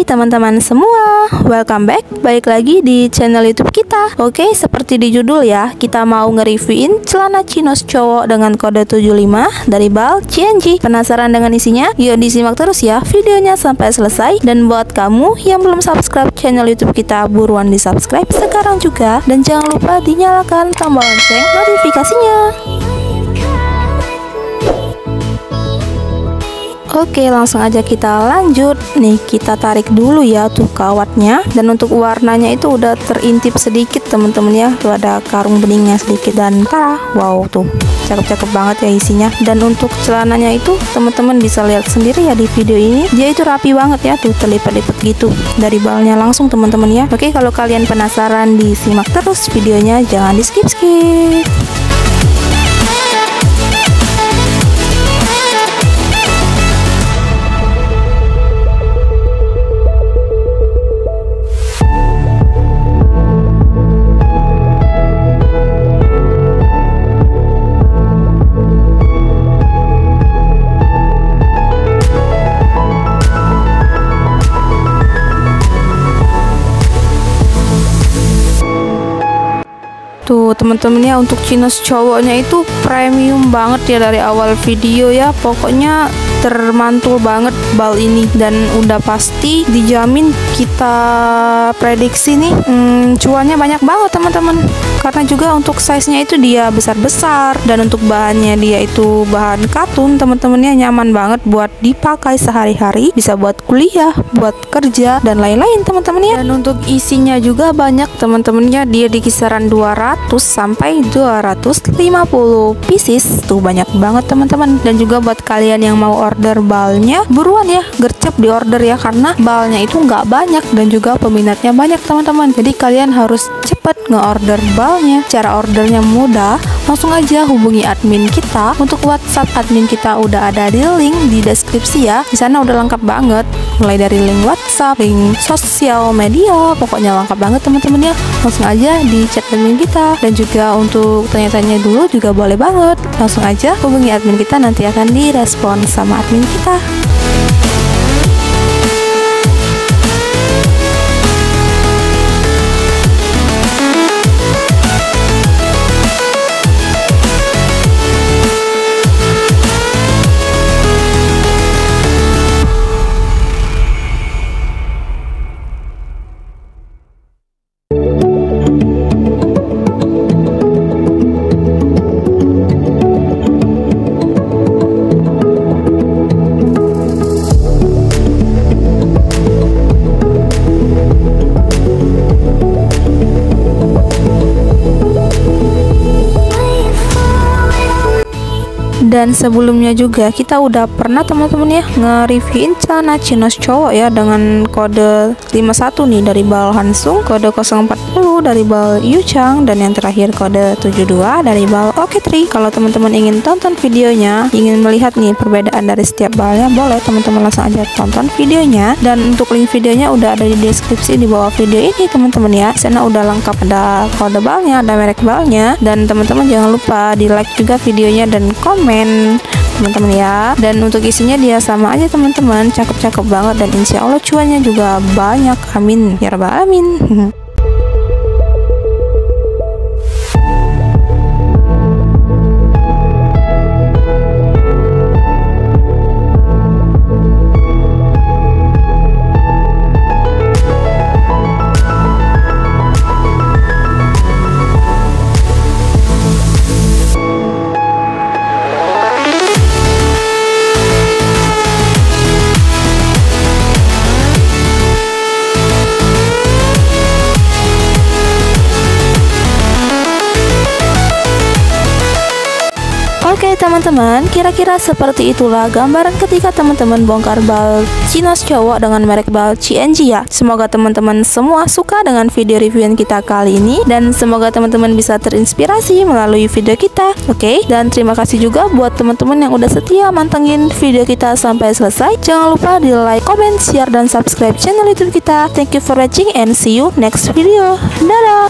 teman-teman semua, welcome back, balik lagi di channel YouTube kita. Oke, seperti di judul ya, kita mau nge-reviewin celana chinos cowok dengan kode 75 dari BAL CNG. Penasaran dengan isinya? Yuk disimak terus ya videonya sampai selesai. Dan buat kamu yang belum subscribe channel YouTube kita, buruan di subscribe sekarang juga. Dan jangan lupa dinyalakan tombol lonceng notifikasinya. Oke, langsung aja kita lanjut. Nih, kita tarik dulu ya tuh kawatnya. Dan untuk warnanya itu udah terintip sedikit teman-teman ya. Tuh ada karung beningnya sedikit dan wow tuh cakep-cakep banget ya isinya. Dan untuk celananya itu teman-teman bisa lihat sendiri ya di video ini. Dia itu rapi banget ya, tuh terlipat-lipat gitu dari balnya langsung teman-teman ya. Oke, kalau kalian penasaran disimak terus videonya, jangan di skip-skip. Tuh teman-teman ya, untuk chinos cowoknya itu premium banget ya dari awal video ya. Pokoknya termantul banget bal ini dan udah pasti dijamin kita prediksi nih cuannya banyak banget teman-teman. Karena juga untuk size-nya itu dia besar-besar dan untuk bahannya dia itu bahan katun teman-temannya, nyaman banget buat dipakai sehari-hari, bisa buat kuliah, buat kerja dan lain-lain teman-teman ya. Dan untuk isinya juga banyak teman-temannya, dia di kisaran 200 sampai 250 pieces, tuh banyak banget teman-teman. Dan juga buat kalian yang mau order balnya, buruan ya, gercep di order ya, karena balnya itu nggak banyak dan juga peminatnya banyak teman-teman. Jadi kalian harus cepet nge-order balnya. Cara ordernya mudah, langsung aja hubungi admin kita. Untuk WhatsApp admin kita udah ada di link di deskripsi ya. Di sana udah lengkap banget, mulai dari link WhatsApp, link sosial media, pokoknya lengkap banget teman-teman ya. Langsung aja di chat admin kita. Dan juga untuk tanya-tanya dulu juga boleh banget, langsung aja hubungi admin kita, nanti akan direspon sama admin kita. Dan sebelumnya juga kita udah pernah teman-teman ya nge-reviewin celana chinos cowok ya dengan kode 51 nih dari BAL Hansung, kode 040 dari BAL Yuchang, dan yang terakhir kode 72 dari BAL OK3. Kalau teman-teman ingin tonton videonya, ingin melihat nih perbedaan dari setiap balnya, boleh teman-teman langsung aja tonton videonya. Dan untuk link videonya udah ada di deskripsi di bawah video ini teman-teman ya. Di sana udah lengkap, ada kode balnya, ada merek balnya, dan teman-teman jangan lupa di like juga videonya dan komen teman-teman ya. Dan untuk isinya dia sama aja teman-teman, cakep-cakep banget dan insya Allah cuannya juga banyak, amin ya rabbal alamin. Oke teman-teman, kira-kira seperti itulah gambaran ketika teman-teman bongkar bal chinos cowok dengan merek BAL CNG ya. Semoga teman-teman semua suka dengan video reviewan kita kali ini, dan semoga teman-teman bisa terinspirasi melalui video kita. Oke, dan terima kasih juga buat teman-teman yang udah setia mantengin video kita sampai selesai. Jangan lupa di like, comment, share, dan subscribe channel YouTube kita. Thank you for watching and see you next video. Dadah.